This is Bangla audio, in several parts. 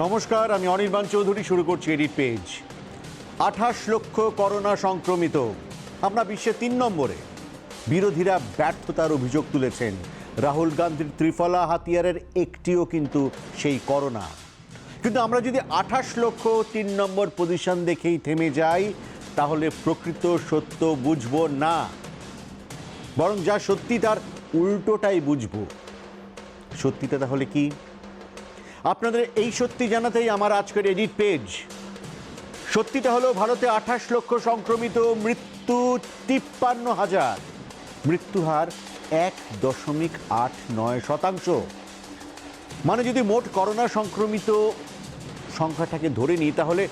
নমস্কার, আমি অনির্বাণ চৌধুরী। শুরু করছি এডিট পেজ। 28 লক্ষ করোনা সংক্রমিত, আমরা বিশ্বে 3 নম্বরে। বিরোধীরা ব্যর্থতার অভিযোগ তুলেছেন। রাহুল গান্ধীর ত্রিফলা হাতিয়ারের একটিও কিন্তু সেই করোনা। কিন্তু আমরা যদি 28 লক্ষ 3 নম্বর পজিশন দেখেই থেমে যাই, তাহলে প্রকৃত সত্য বুঝবো না, বরং যা সত্যি তার উল্টোটাই বুঝবো। সত্যিটা তাহলে কি? আপনাদের এই সত্যি জানাতেই আমার আজকের এডিট পেজ। সত্যিটা হলো ভারতে 28 লক্ষ সংক্রমিত, মৃত্যু 53,000, মৃত্যুহার 1.89%। মানে যদি মোট করোনা সংক্রমিত সংখ্যাটাকে ধরে নিই, তাহলে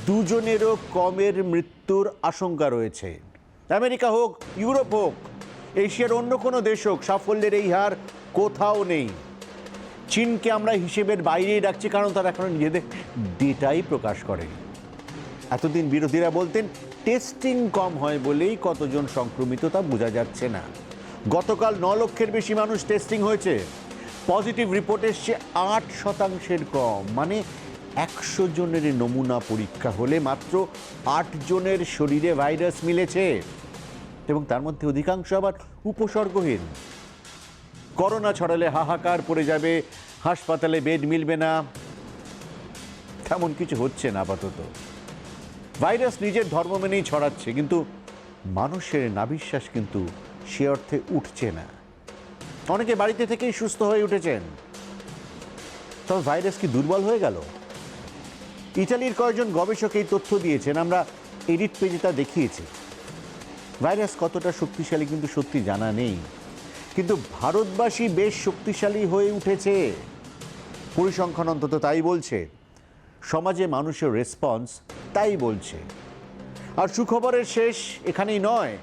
দুজনেরও কমের মৃত্যুর আশঙ্কা রয়েছে। আমেরিকা হোক, ইউরোপ হোক, এশিয়ার অন্য কোনো দেশ হোক, সাফল্যের এই হার কোথাও নেই। চীনকে আমরা হিসেবের বাইরেই রাখছি, কারণ তারা এখন নিজেদের ডেটাই প্রকাশ করেনি। এতদিন বিরোধীরা বলতেন টেস্টিং কম হয় বলেই কতজন সংক্রমিত তা বোঝা যাচ্ছে না। গতকাল 9 লক্ষের বেশি মানুষ টেস্টিং হয়েছে, পজিটিভ রিপোর্ট এসছে 8% কম। মানে 100 জনের নমুনা পরীক্ষা হলে মাত্র 8 জনের শরীরে ভাইরাস মিলেছে, এবং তার মধ্যে অধিকাংশ আবার উপসর্গহীন। করোনা ছড়ালে হাহাকার পড়ে যাবে, হাসপাতালে বেড মিলবে না, তেমন কিছু হচ্ছে না আপাতত। ভাইরাস নিজের ধর্ম মেনেই ছড়াচ্ছে, কিন্তু মানুষের নাভিশ্বাস কিন্তু সে অর্থে উঠছে না। অনেকে বাড়িতে থেকেই সুস্থ হয়ে উঠেছেন। তবে ভাইরাস কি দুর্বল হয়ে গেল? ইতালির কয়েকজন গবেষক এই তথ্য দিয়েছেন, আমরা এডিট পেজে তা দেখিয়েছি। ভাইরাস কতটা শক্তিশালী কিন্তু সত্যি জানা নেই, কিন্তু ভারতবাসী বেশ শক্তিশালী হয়ে উঠেছে। পরিসংখ্যান অন্তত তাই বলছে, সমাজে মানুষের রেসপন্স তাই বলছে। আর সুখবরের শেষ এখানেই নয়।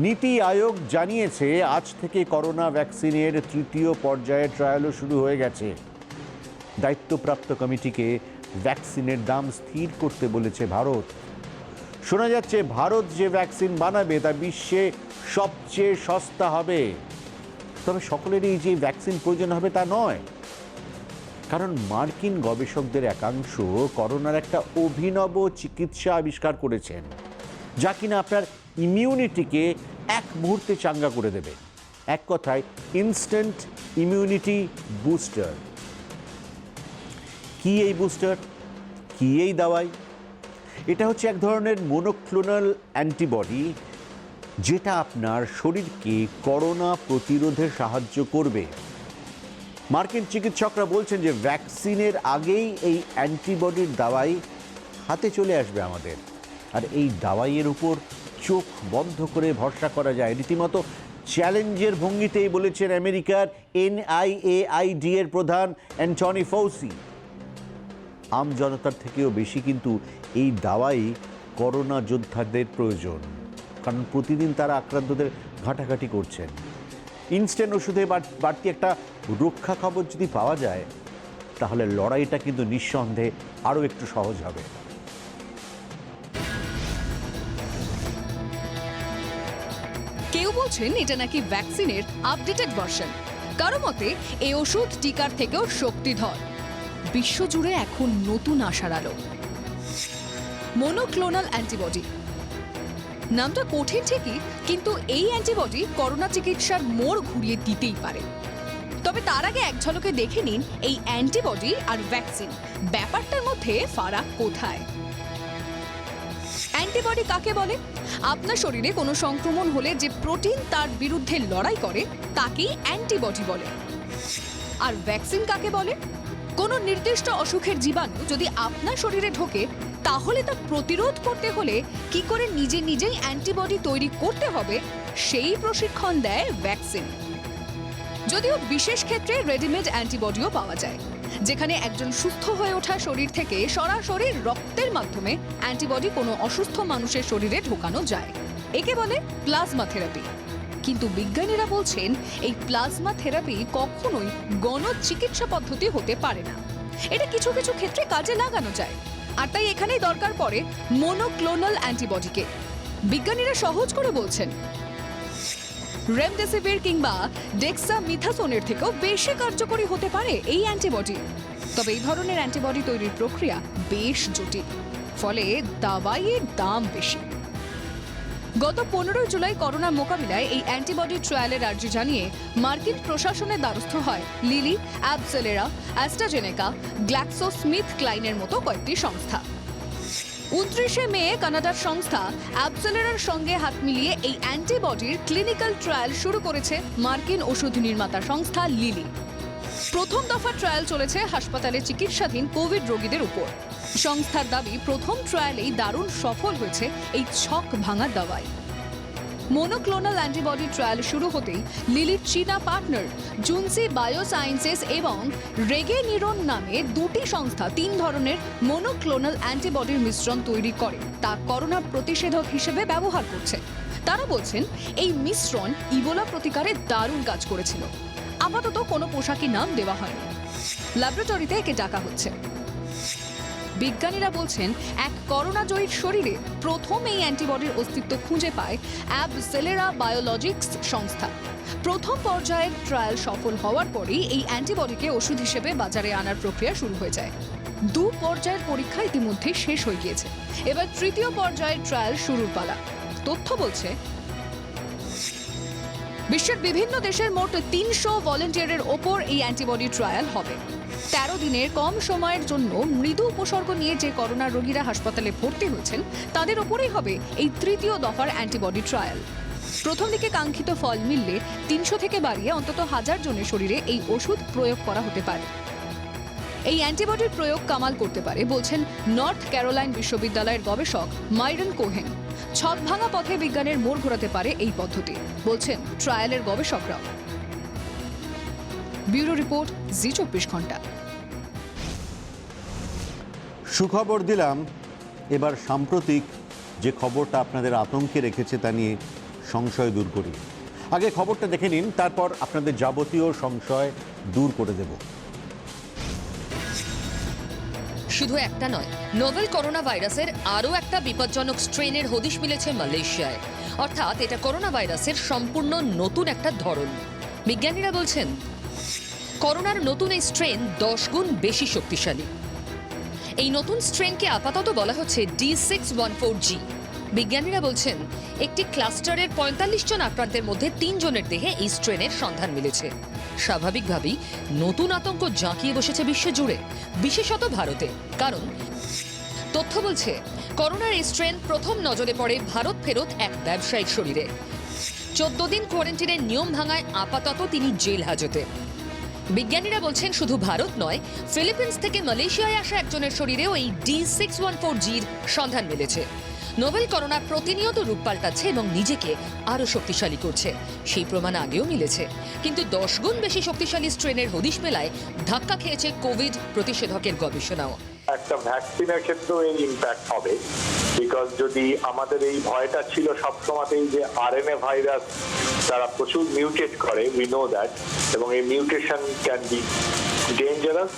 নীতি আয়োগ জানিয়েছে আজ থেকে করোনা ভ্যাকসিনের 3য় পর্যায়ের ট্রায়ালও শুরু হয়ে গেছে। দায়িত্বপ্রাপ্ত কমিটিকে ভ্যাকসিনের দাম স্থির করতে বলেছে ভারত। শোনা যাচ্ছে ভারত যে ভ্যাকসিন বানাবে তা বিশ্বে সবচেয়ে সস্তা হবে। তবে সকলেরই যে ভ্যাকসিন প্রয়োজন হবে তা নয়, কারণ মার্কিন গবেষকদের একাংশ করোনার একটা অভিনব চিকিৎসা আবিষ্কার করেছেন, যা কিনা আপনার ইমিউনিটিকে এক মুহূর্তে চাঙ্গা করে দেবে। এক কথায় ইনস্ট্যান্ট ইমিউনিটি বুস্টার। কি এই বুস্টার? কি এই দাওয়াই? এটা হচ্ছে এক ধরনের মনোক্লোনাল অ্যান্টিবডি, যেটা আপনার শরীরকে করোনা প্রতিরোধে সাহায্য করবে। মার্কিন চিকিৎসকরা বলছেন যে ভ্যাকসিনের আগেই এই অ্যান্টিবডির দাওয়াই হাতে চলে আসবে আমাদের। আর এই দাওয়াইয়ের উপর চোখ বন্ধ করে ভরসা করা যায়। রীতিমতো চ্যালেঞ্জের ভঙ্গিতেই বলেছেন আমেরিকার NIAID এর প্রধান অ্যান্টনি ফৌসি। আম জনতার থেকেও বেশি কিন্তু এই দাওয়াই করোনা যোদ্ধাদের প্রয়োজন, কারণ প্রতিদিন তারা আক্রান্তদের ঘাঁটাঘাঁটি করছেন। ইনস্ট্যান্ট ওষুধে বাড়তি একটা রক্ষা কবচ যদি পাওয়া যায়, তাহলে লড়াইটা কিন্তু নিঃসন্দেহে আরও একটু সহজ হবে। কেউ বলছেন এটা নাকি ভ্যাকসিনের আপডেটেড ভার্সন, কারো মতে এই ওষুধ টিকার থেকেও শক্তিধর। বিশ্বজুড়ে এখন নতুন আশার আলো। মনোক্লোনাল অ্যান্টিবডি নামটা কঠিন ঠিকই, কিন্তু এই অ্যান্টিবডি করোনা চিকিৎসার মোড় ঘুরিয়ে দিতেই পারে। তবে তার আগে এক ঝলকে দেখে নিন এই অ্যান্টিবডি আর ভ্যাকসিন ব্যাপারটার মধ্যে ফারাক কোথায়। অ্যান্টিবডি কাকে বলে? আপনার শরীরে কোনো সংক্রমণ হলে যে প্রোটিন তার বিরুদ্ধে লড়াই করে তাকেই অ্যান্টিবডি বলে। আর ভ্যাকসিন কাকে বলে? কোনো নির্দিষ্ট অসুখের জীবাণু যদি আপনার শরীরে ঢোকে, তাহলে তা প্রতিরোধ করতে হলে কি করে নিজেই অ্যান্টিবডি তৈরি করতে হবে, সেই প্রশিক্ষণ দেয় ভ্যাকসিন। যদিও বিশেষ ক্ষেত্রে রেডিমেড অ্যান্টিবডিও পাওয়া যায়, যেখানে একজন সুস্থ হয়ে ওঠা শরীর থেকে সরাসরি রক্তের মাধ্যমে অ্যান্টিবডি কোনো অসুস্থ মানুষের শরীরে ঢোকানো যায়। একে বলে প্লাজমা থেরাপি। কিন্তু বিজ্ঞানীরা বলছেন এই প্লাজমা থেরাপি কখনোই গণচিকিৎসা পদ্ধতি হতে পারে না। এটা কিছু কিছু ক্ষেত্রে কাজে লাগানো যায়, আর তাই এখানেই দরকার পড়ে মনোক্লোনাল অ্যান্টিবডিকে। বিজ্ঞানীরা সহজ করে বলছেন রেমডেসিভির কিংবা ডেক্সামিথাসোনের থেকেও বেশি কার্যকরী হতে পারে এই অ্যান্টিবডি। তবে এই ধরনের অ্যান্টিবডি তৈরির প্রক্রিয়া বেশ জটিল, ফলে দাওয়াইয়ের দাম বেশি। গত 15 জুলাই করোনা মোকাবিলায় এই অ্যান্টিবডি ট্রায়ালের আর্জি জানিয়ে মার্কিন প্রশাসনের দ্বারস্থ হয় লিলি, অ্যাবসেলেরা, অ্যাস্ট্রাজেনেকা, গ্ল্যাক্সোস্মিথক্লাইনের মতো কয়েকটি সংস্থা। 29শে মে কানাডার সংস্থা অ্যাবসেলেরার সঙ্গে হাত মিলিয়ে এই অ্যান্টিবডির ক্লিনিক্যাল ট্রায়াল শুরু করেছে মার্কিন ওষুধ নির্মাতা সংস্থা লিলি। প্রথম দফা ট্রায়াল চলেছে হাসপাতালে চিকিৎসাধীন কোভিড রোগীদের উপর। সংস্থার দাবি, প্রথম ট্রায়ালেই দারুণ সফল হয়েছে এই ছক ভাঙা দাওয়াই। মনোক্লোনাল অ্যান্টিবডি ট্রায়াল শুরু হতেই লিলির চীনা পার্টনার জুনসি বায়োসায়েন্সেস এবং রেগেনিরন নামে দুটি সংস্থা 3 ধরনের মনোক্লোনাল অ্যান্টিবডির মিশ্রণ তৈরি করে তা করোনা প্রতিষেধক হিসেবে ব্যবহার করছে। তারা বলছেন এই মিশ্রণ ইবোলা প্রতিকারে দারুণ কাজ করেছিল। আপাতত কোনো পোশাকি নাম দেওয়া হয়নি, ল্যাবরেটরিতে একে ডাকা হচ্ছে। বিজ্ঞানীরা বলছেন, এক করোনাজয়ীর শরীরে প্রথম এই অ্যান্টিবডির অস্তিত্ব খুঁজে পায় অ্যাবসেলেরা বায়োলজিক্স সংস্থা। প্রথম পর্যায়ের ট্রায়াল সফল হওয়ার পরেই এই অ্যান্টিবডিকে ওষুধ হিসেবে বাজারে আনার প্রক্রিয়া শুরু হয়ে যায়। 2 পর্যায়ের পরীক্ষা ইতিমধ্যে শেষ হয়ে গিয়েছে, এবার তৃতীয় পর্যায়ের ট্রায়াল শুরুর পালা। তথ্য বলছে, বিশ্বের বিভিন্ন দেশের মোট 300 ভলেন্টিয়ারের ওপর এই অ্যান্টিবডি ট্রায়াল হবে। 13 দিনের কম সময়ের জন্য মৃদু উপসর্গ নিয়ে যে করোনা রোগীরা হাসপাতালে ভর্তি হয়েছেন তাদের ওপরেই হবে এই তৃতীয় দফার অ্যান্টিবডি ট্রায়াল। প্রথম দিকে কাঙ্ক্ষিত ফল মিললে 300 থেকে বাড়িয়ে অন্তত 1000 জনের শরীরে এই ওষুধ প্রয়োগ করা হতে পারে। এই অ্যান্টিবডির প্রয়োগ কামাল করতে পারে বলছেন নর্থ ক্যারোলাইন বিশ্ববিদ্যালয়ের গবেষক মাইরন কোহেন। ছক ভাঙা পথে বিজ্ঞানের মোড় ঘোরাতে পারে এই পদ্ধতি, বলছেন ট্রায়ালের গবেষকরাও। ব্যুরো রিপোর্ট, জি 24 ঘন্টা। সুখবর দিলাম, এবার সাম্প্রতিক যে খবরটা আপনাদের আতঙ্কে রেখেছে তা নিয়ে সংশয় দূর করি। আগে খবরটা দেখে নিন, তারপর আপনাদের যাবতীয় সংশয় দূর করে দেব। শুধু একটা নয়, নোভেল করোনা ভাইরাসের আরও একটা বিপজ্জনক স্ট্রেনের হদিশ মিলেছে মালয়েশিয়ায়। অর্থাৎ এটা করোনা ভাইরাসের সম্পূর্ণ নতুন একটা ধরন। বিজ্ঞানীরা বলছেন, করোনার নতুন এই স্ট্রেন 10 গুণ বেশি শক্তিশালী। এই নতুন স্ট্রেনকে আপাতত বলা হচ্ছে D614G। বিজ্ঞানীরা বলছেন, একটি ক্লাস্টারের 45 জন আক্রান্তের মধ্যে 3 জনের দেহে এই স্ট্রেনের সন্ধান মিলেছে। স্বাভাবিকভাবেই নতুন আতঙ্ক জাঁকিয়ে বসেছে বিশ্ব জুড়ে, বিশেষত ভারতে। কারণ তথ্য বলছে, করোনার এই স্ট্রেন প্রথম নজরে পড়ে ভারত ফেরত এক ব্যবসায়ীর শরীরে। 14 দিন কোয়ারেন্টাইনের নিয়ম ভাঙায় আপাতত তিনি জেল হাজতে। বিজ্ঞানীরা বলছেন, শুধু ভারত নয়, ফিলিপিন্স থেকে মালয়েশিয়ায় আসা একজনের শরীরেও এই D614Gর সন্ধান মিলেছে। নোভেল করোনা প্রতিনিয়ত রূপ পাল্টাচ্ছে এবং নিজেকে আরও শক্তিশালী করছে। সেই প্রমাণ আগেও মিলেছে, কিন্তু 10 গুণ বেশি শক্তিশালী স্ট্রেনের হদিশ মেলায় ধাক্কা খেয়েছে কোভিড প্রতিষেধকের গবেষণাও। একটা ভ্যাকসিনের ক্ষেত্রেও এর ইম্প্যাক্ট হবে, বিকজ যদি আমাদের এই ভয়টা ছিল সবসময়তেই যে আরএনএ ভাইরাস তারা প্রচুর মিউটেট করে, উই নো দ্যাট, এবং এই mutation can be dangerous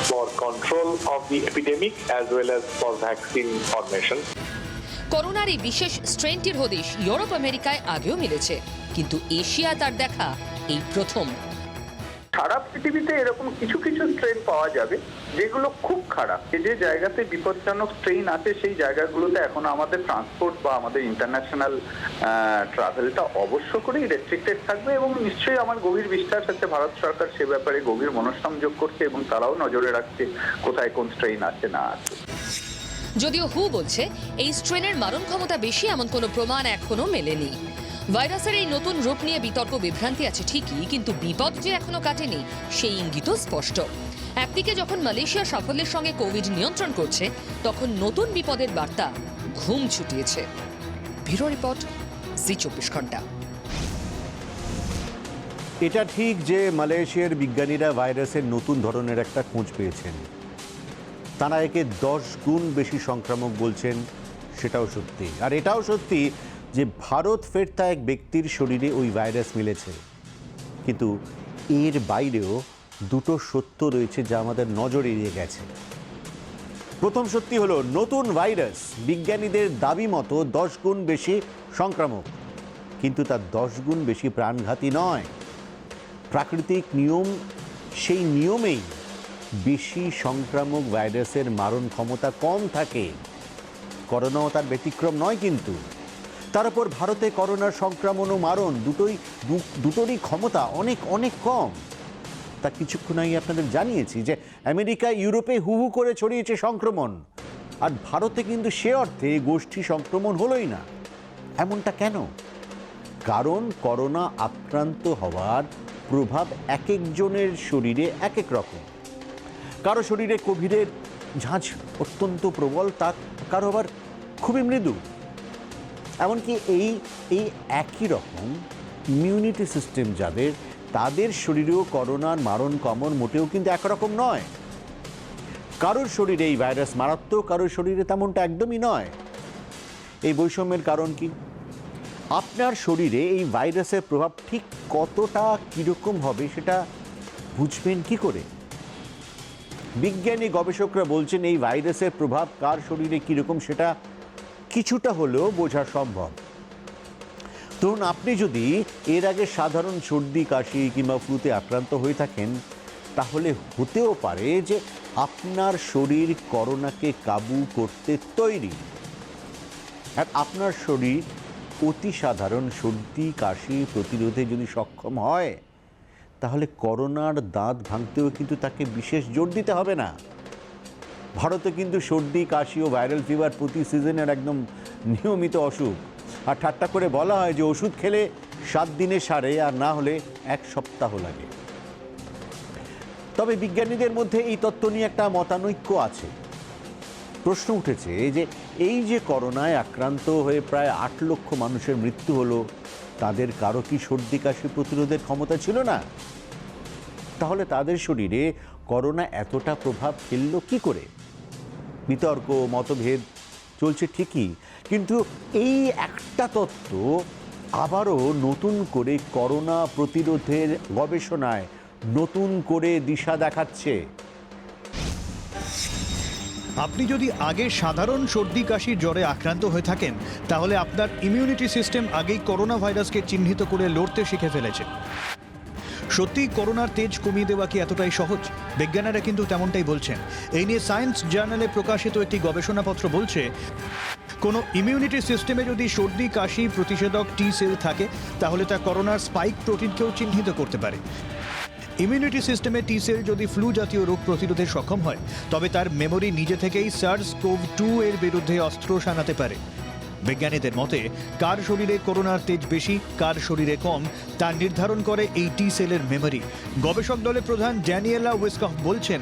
for control of the epidemic as well as for vaccine formation. করোনার এই বিশেষ স্ট্রেনটির হদিশ ইউরোপ আমেরিকায় আগেও মিলেছে, কিন্তু এশিয়া তার দেখা এই প্রথম। সারা পৃথিবীতে এরকম কিছু কিছু স্ট্রেন পাওয়া যাবে যেগুলো খুব খারাপ। যে জায়গাতে বিপজ্জনক স্ট্রেন আছে সেই জায়গাগুলোতে এখন আমাদের ট্রান্সপোর্ট বা আমাদের ইন্টারন্যাশনাল ট্রাভেলটা অবশ্য করেই রেস্ট্রিক্টেড থাকবে, এবং নিশ্চয়ই আমার গভীর বিশ্বাস আছে ভারত সরকার সে ব্যাপারে গভীর মনঃসংযোগ করছে এবং তারাও নজরে রাখছে কোথায় কোন স্ট্রেন আছে না আছে। যদিও হু বলছে, এই স্ট্রেনের মারণ ক্ষমতা বেশি এমন কোনো প্রমাণ এখনো মেলেনি। ভাইরাসের এই নতুন রূপ নিয়ে বিতর্ক বিভ্রান্তি আছে ঠিকই, কিন্তু বিপদ যে এখনো কাটেনি সেই ইঙ্গিতও স্পষ্ট। একদিকে যখন মালয়েশিয়া সাফল্যের সঙ্গে কোভিড নিয়ন্ত্রণ করছে, তখন নতুন বিপদের বার্তা ঘুম ছুটিয়েছে। ব্যুরো রিপোর্ট, জি 24 ঘন্টা। এটা ঠিক যে মালয়েশিয়ার বিজ্ঞানীরা ভাইরাসের নতুন ধরনের একটা খোঁজ পেয়েছেন। তারা একে 10 গুণ বেশি সংক্রামক বলছেন, সেটাও সত্যি। আর এটাও সত্যি যে ভারত ফেরতা এক ব্যক্তির শরীরে ওই ভাইরাস মিলেছে। কিন্তু এর বাইরেও দুটো সত্য রয়েছে যা আমাদের নজর এড়িয়ে গেছে। প্রথম সত্যি হলো, নতুন ভাইরাস বিজ্ঞানীদের দাবি মতো 10 গুণ বেশি সংক্রামক, কিন্তু তার 10 গুণ বেশি প্রাণঘাতী নয়। প্রাকৃতিক নিয়ম, সেই নিয়মেই বেশি সংক্রামক ভাইরাসের মারণ ক্ষমতা কম থাকে। করোনাও তার ব্যতিক্রম নয় কিন্তু। তার উপর ভারতে করোনার সংক্রমণ ও মারণ দুটোরই ক্ষমতা অনেক অনেক কম। তা কিছুক্ষণ আগে আপনাদের জানিয়েছি যে আমেরিকা ইউরোপে হু হু করে ছড়িয়েছে সংক্রমণ, আর ভারতে কিন্তু সে অর্থে গোষ্ঠী সংক্রমণ হলোই না। এমনটা কেন? কারণ করোনা আক্রান্ত হওয়ার প্রভাব এক একজনের শরীরে এক এক রকম। কারো শরীরে কোভিডের ঝাঁঝ অত্যন্ত প্রবল, তার কারো আবার খুবই মৃদু। এমনকি এই একই রকম ইমিউনিটি সিস্টেম যাদের, তাদের শরীরেও করোনার মারণ কমন মোটেও কিন্তু একরকম নয়। কারোর শরীরে এই ভাইরাস মারাত্মক, কারোর শরীরে তেমনটা একদমই নয়। এই বৈষম্যের কারণ কি? আপনার শরীরে এই ভাইরাসের প্রভাব ঠিক কতটা কীরকম হবে সেটা বুঝবেন কি করে? বিজ্ঞানী গবেষকরা বলছেন এই ভাইরাসের প্রভাব কার শরীরে কীরকম সেটা কিছুটা হলেও বোঝা সম্ভব। ধরুন আপনি যদি এর আগে সাধারণ সর্দি কাশি কিংবা ফ্লুতে আক্রান্ত হয়ে থাকেন, তাহলে হতেও পারে যে আপনার শরীর করোনাকে কাবু করতে তৈরি। আর আপনার শরীর অতি সাধারণ সর্দি কাশি প্রতিরোধে যদি সক্ষম হয়, তাহলে করোনার দাঁত ভাঙতেও কিন্তু তাকে বিশেষ জোর দিতে হবে না। ভারতে কিন্তু সর্দি কাশি ও ভাইরাল ফিভার প্রতি সিজনের একদম নিয়মিত অসুখ। আর ঠাট্টা করে বলা হয় যে ওষুধ খেলে 7 দিনে সারে, আর না হলে 1 সপ্তাহ লাগে। তবে বিজ্ঞানীদের মধ্যে এই তত্ত্ব নিয়ে একটা মতানৈক্য আছে। প্রশ্ন উঠেছে যে এই যে করোনায় আক্রান্ত হয়ে প্রায় 8 লক্ষ মানুষের মৃত্যু হলো, তাদের কারো কি সর্দি কাশি প্রতিরোধের ক্ষমতা ছিল না? তাহলে তাদের শরীরে করোনা এতটা প্রভাব ফেললো কি করে? বিতর্ক মতভেদ চলছে ঠিকই, কিন্তু এই একটা তত্ত্ব আবারও নতুন করে করোনা প্রতিরোধের গবেষণায় নতুন করে দিশা দেখাচ্ছে। আপনি যদি আগে সাধারণ সর্দি কাশির জ্বরে আক্রান্ত হয়ে থাকেন, তাহলে আপনার ইমিউনিটি সিস্টেম আগেই করোনা ভাইরাসকে চিহ্নিত করে লড়তে শিখে ফেলেছে। সত্যি করোনার তেজ কমিয়ে দেওয়া কি এতটাই সহজ? বিজ্ঞানীরা কিন্তু তেমনটাই বলছেন। এই নিয়ে সায়েন্স জার্নালে প্রকাশিত একটি গবেষণাপত্র বলছে, কোনো ইমিউনিটি সিস্টেমে যদি সর্দি কাশি প্রতিষেধক টি সেল থাকে, তাহলে তা করোনার স্পাইক প্রোটিনকেও চিহ্নিত করতে পারে। ইমিউনিটি সিস্টেমে টি সেল যদি ফ্লু জাতীয় রোগ প্রতিরোধে সক্ষম হয়, তবে তার মেমোরি নিজে থেকেই SARS-CoV-2 এর বিরুদ্ধে অস্ত্র শানাতে পারে। বিজ্ঞানীদের মতে কার শরীরে করোনার তেজ বেশি, কার শরীরে কম, তা নির্ধারণ করে এই টি সেলের মেমোরি। গবেষক দলের প্রধান ড্যানিয়েলা উইসকফ বলছেন,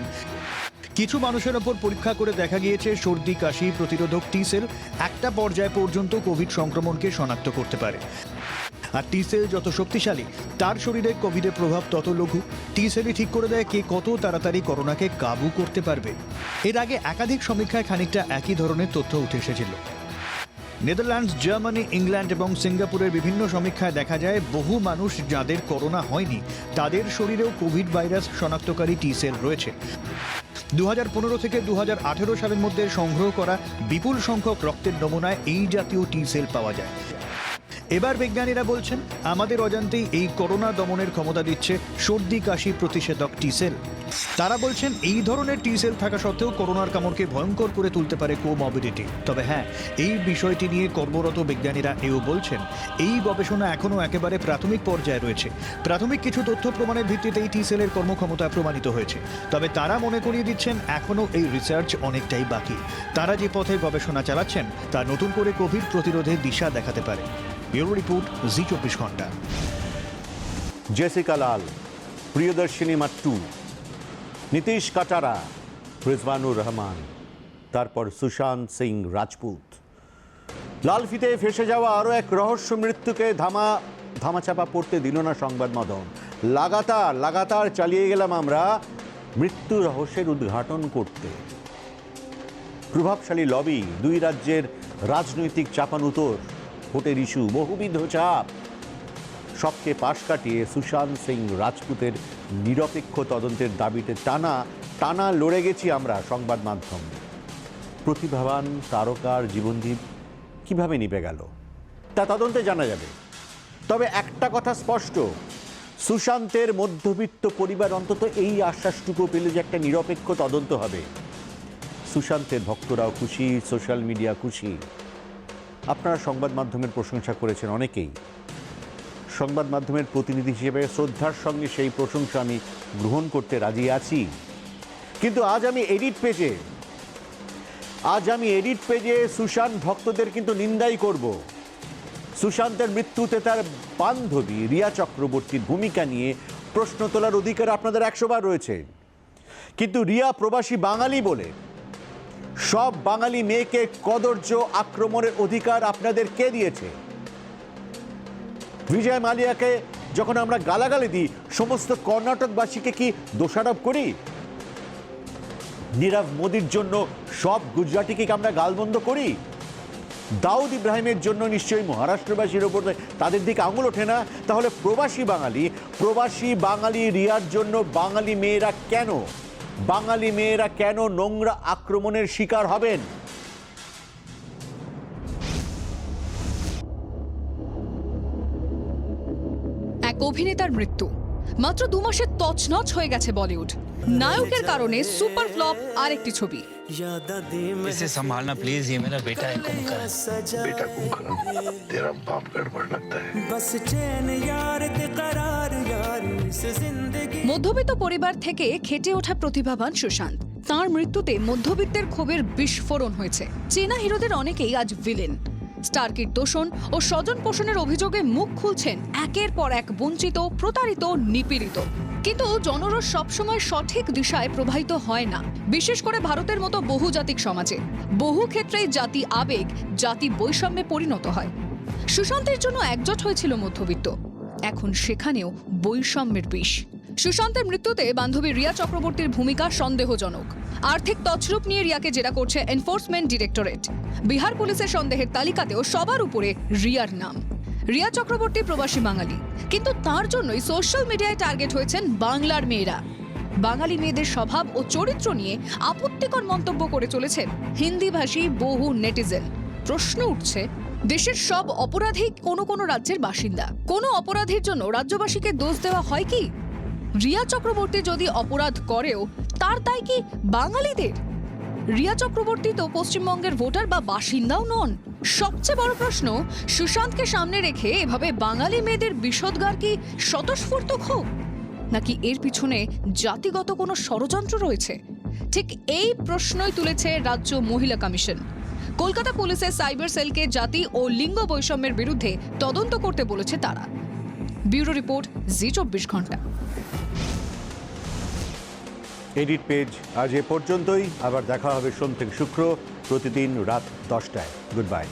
কিছু মানুষের ওপর পরীক্ষা করে দেখা গিয়েছে সর্দি কাশি প্রতিরোধক টি সেল একটা পর্যায় পর্যন্ত কোভিড সংক্রমণকে শনাক্ত করতে পারে। আর টি সেল যত শক্তিশালী, তার শরীরে কোভিডের প্রভাব তত লঘু। টি সেলই ঠিক করে দেয় কে কত তাড়াতাড়ি করোনাকে কাবু করতে পারবে। এর আগে একাধিক সমীক্ষায় খানিকটা একই ধরনের তথ্য উঠে এসেছিল। নেদারল্যান্ডস, জার্মানি, ইংল্যান্ড এবং সিঙ্গাপুরের বিভিন্ন সমীক্ষায় দেখা যায় বহু মানুষ যাদের করোনা হয়নি, তাদের শরীরেও কোভিড ভাইরাস শনাক্তকারী টি সেল রয়েছে। 2015 থেকে 2018 সালের মধ্যে সংগ্রহ করা বিপুল সংখ্যক রক্তের নমুনায় এই জাতীয় টি সেল পাওয়া যায়। এবার বিজ্ঞানীরা বলছেন, আমাদের অজান্তেই এই করোনা দমনের ক্ষমতা দিচ্ছে সর্দি কাশি প্রতিষেধক টি সেল। তারা বলছেন এই ধরনের টি সেল থাকা সত্ত্বেও করোনার কামড়কে ভয়ঙ্কর করে তুলতে পারে কোমরবিডিটি। তবে হ্যাঁ, এই বিষয়টি নিয়ে কর্মরত বিজ্ঞানীরা এও বলছেন, এই গবেষণা এখনও একেবারে প্রাথমিক পর্যায়ে রয়েছে। প্রাথমিক কিছু তথ্য প্রমাণের ভিত্তিতে এই টি সেলের কর্মক্ষমতা প্রমাণিত হয়েছে। তবে তারা মনে করিয়ে দিচ্ছেন এখনও এই রিসার্চ অনেকটাই বাকি। তারা যে পথে গবেষণা চালাচ্ছেন তা নতুন করে কোভিড প্রতিরোধে দিশা দেখাতে পারে। ব্যুরো রিপোর্ট, জি 24 ঘন্টা। জেসিকা লাল, প্রিয়দর্শিনী মাট্টু, নীতিশ কাটারা, রিজওয়ানুর রহমান, তারপর সুশান্ত সিং রাজপুত। লাল ফিতে ফেসে যাওয়া আরও এক রহস্য মৃত্যুকে ধামাচাপা পড়তে দিল না সংবাদ মাধ্যম। লাগাতার চালিয়ে গেলাম আমরা মৃত্যু রহস্যের উদ্ঘাটন করতে। প্রভাবশালী লবি, 2 রাজ্যের রাজনৈতিক চাপানুতোর, ভোটের ইস্যু, বহুবিধ চাপ, সবকে পাশ কাটিয়ে সুশান্ত সিং রাজপুতের নিরপেক্ষ তদন্তের দাবিতে টানা লড়ে গেছি আমরা সংবাদ মাধ্যম। প্রতিভাবান তারকার জীবনদীপ কিভাবে নিভে গেল তা তদন্তে জানা যাবে। তবে একটা কথা স্পষ্ট, সুশান্তের মধ্যবিত্ত পরিবার অন্তত এই আশ্বাসটুকু পেল যে একটা নিরপেক্ষ তদন্ত হবে। সুশান্তের ভক্তরাও খুশি, সোশ্যাল মিডিয়া খুশি। আপনারা সংবাদ মাধ্যমের প্রশংসা করেছেন অনেকেই। সংবাদ মাধ্যমের প্রতিনিধি হিসেবে শ্রদ্ধার সঙ্গে সেই প্রশংসা আমি গ্রহণ করতে রাজি আছি। কিন্তু আজ আমি এডিট পেজে সুশান্ত ভক্তদের কিন্তু নিন্দাই করব। সুশান্তের মৃত্যুতে তার বান্ধবী রিয়া চক্রবর্তীর ভূমিকা নিয়ে প্রশ্ন তোলার অধিকার আপনাদের 100 বার রয়েছে। কিন্তু রিয়া প্রবাসী বাঙালি বলে সব বাঙালি মেয়েকে কদর্য আক্রমণের অধিকার আপনাদের কে দিয়েছে? বিজয় মালিয়াকে যখন আমরা গালাগালি দিই, সমস্ত কর্ণাটকবাসীকে কি দোষারোপ করি? নীরব মোদির জন্য সব গুজরাটিকে কি আমরা গালমন্দ করি? দাউদ ইব্রাহিমের জন্য নিশ্চয়ই মহারাষ্ট্রবাসীর ওপর তাদের দিকে আঙুল ওঠে না। তাহলে প্রবাসী বাঙালি রিয়ার জন্য বাঙালি মেয়েরা কেন নোংরা আক্রমণের শিকার হবেন? এক অভিনেতার মৃত্যু, মাত্র 2 মাসে তছনছ হয়ে গেছে বলিউড। নায়কের কারণে সুপার ফ্লপ আরেকটি ছবি। इसे संभालना प्लीज, ये मेरा बेटा है कुमकर। बेटा कुमकर, तेरा बाप गड़बड़ लगता है। মধ্যবিত্ত পরিবার থেকে খেটে ওঠা প্রতিভাবান সুশান্ত, তার মৃত্যুতে মধ্যবিত্তের ক্ষোভের বিস্ফোরণ হয়েছে। চেনা হিরোদের অনেকেই আজ ভিলেন। স্টারকির দোষণ ও স্বজন পোষণের অভিযোগে মুখ খুলছেন একের পর এক বঞ্চিত, প্রতারিত, নিপীড়িত। কিন্তু জনরস সবসময় সঠিক দিশায় প্রবাহিত হয় না, বিশেষ করে ভারতের মতো বহুজাতিক সমাজে। বহু ক্ষেত্রেই জাতি আবেগ জাতি বৈষম্যে পরিণত হয়। সুশান্তের জন্য একজোট হয়েছিল মধ্যবিত্ত, এখন সেখানেও বৈষম্যের বিষ। সুশান্তের মৃত্যুতে বান্ধবী রিয়া চক্রবর্তীর ভূমিকা সন্দেহজনক। আর্থিক তছরূপ নিয়ে রিয়াকে জেরা করছে এনফোর্সমেন্ট ডিরেক্টরেট। বিহার পুলিশের সন্দেহের তালিকাতেও সবার উপরে রিয়ার নাম। রিয়া চক্রবর্তী প্রবাসী বাঙালি, কিন্তু তার জন্যই সোশ্যাল মিডিয়ায় টার্গেট হয়েছেন বাংলার মেয়েরা। বাঙালি মেয়েদের স্বভাব ও চরিত্র নিয়ে আপত্তিকর মন্তব্য করে চলেছেন হিন্দিভাষী বহু নেটিজেন। প্রশ্ন উঠছে, দেশের সব অপরাধী কোনো রাজ্যের বাসিন্দা। কোনো অপরাধীর জন্য রাজ্যবাসীকে দোষ দেওয়া হয় কি? রিয়া চক্রবর্তী যদি অপরাধ করেও তার দায় কি বাঙালিদের? রিয়া চক্রবর্তী তো পশ্চিমবঙ্গের ভোটার বা বাসিন্দাও নন। সবচেয়ে বড় প্রশ্ন, সুশান্তকে সামনে রেখে এভাবে বাঙালি মেয়েদের বিষোদ্গার কি স্বতঃস্ফূর্ত ক্ষোভ, নাকি এর পিছনে জাতিগত কোনো ষড়যন্ত্র রয়েছে? ঠিক এই প্রশ্নই তুলেছে রাজ্য মহিলা কমিশন। কলকাতা পুলিশের সাইবার সেলকে জাতি ও লিঙ্গ বৈষম্যের বিরুদ্ধে তদন্ত করতে বলেছে তারা। ব্যুরো রিপোর্ট, জি 24 ঘন্টা। এডিট পেজ আজ এ পর্যন্তই। আবার দেখা হবে সোম থেকে শুক্র প্রতিদিন রাত 10টায়। Good bye.